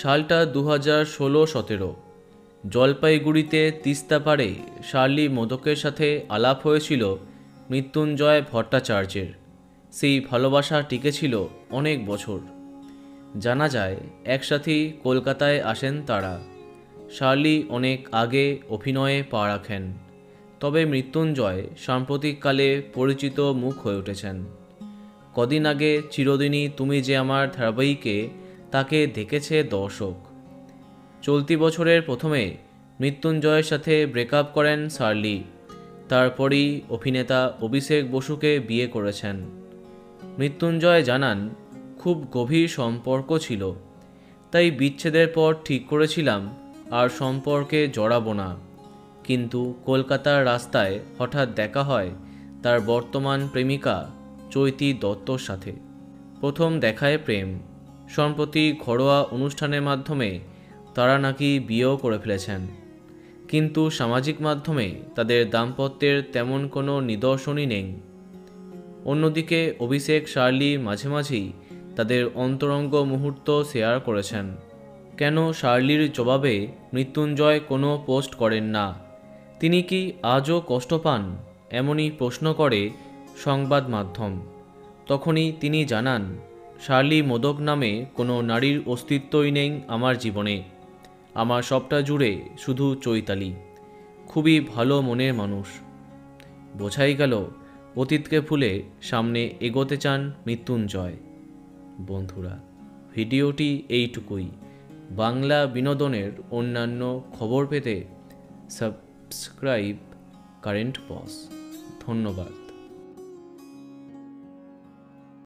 সালটা 2016-17। জলপাইগুড়িতে তিস্তা পাড়ে শার্লি মোদকের সাথে আলাপ হয়েছিল মৃত্যুঞ্জয় ভট্টাচার্যের। সেই ভালোবাসা টিকেছিল অনেক বছর। জানা যায় একসাথেই কলকাতায় আসেন তারা। শার্লি অনেক আগে অভিনয়ে পা রাখেন, তবে মৃত্যুঞ্জয় সাম্প্রতিককালে পরিচিত মুখ হয়ে উঠেছেন। কদিন আগে চিরদিনই তুমি যে আমার ধারাবাহিকে তাকে দেখেছে দর্শক। চলতি বছরের প্রথমে মৃত্যুঞ্জয়ের সাথে ব্রেকআপ করেন শার্লি। তারপরই অভিনেতা অভিষেক বসুকে বিয়ে করেছেন। মৃত্যুঞ্জয় জানান, খুব গভীর সম্পর্ক ছিল, তাই বিচ্ছেদের পর ঠিক করেছিলাম আর সম্পর্কে জড়াবো না। কিন্তু কলকাতার রাস্তায় হঠাৎ দেখা হয় তার বর্তমান প্রেমিকা চৈতি দত্তর সাথে। প্রথম দেখায় প্রেম, সম্প্রতি ঘরোয়া অনুষ্ঠানের মাধ্যমে তারা নাকি বিয়েও করে ফেলেছেন। কিন্তু সামাজিক মাধ্যমে তাদের দাম্পত্যের তেমন কোনো নিদর্শনই নেই। অন্যদিকে অভিষেক শার্লি মাঝে মাঝেই তাদের অন্তরঙ্গ মুহূর্ত শেয়ার করেছেন। কেন শার্লির জবাবে মৃত্যুঞ্জয় কোনো পোস্ট করেন না? তিনি কি আজও কষ্ট পান? এমনই প্রশ্ন করে সংবাদ মাধ্যম। তখনই তিনি জানান, শার্লি মোদক নামে কোনো নারীর অস্তিত্বই নেই আমার জীবনে। আমার সবটা জুড়ে শুধু চৈতালি। খুবই ভালো মনের মানুষ। বোঝাই গেল অতীতকে ভুলে সামনে এগোতে চান মৃত্যুঞ্জয়। বন্ধুরা, ভিডিওটি এইটুকুই। বাংলা বিনোদনের অন্যান্য খবর পেতে সাবস্ক্রাইব কারেন্ট পজ। ধন্যবাদ।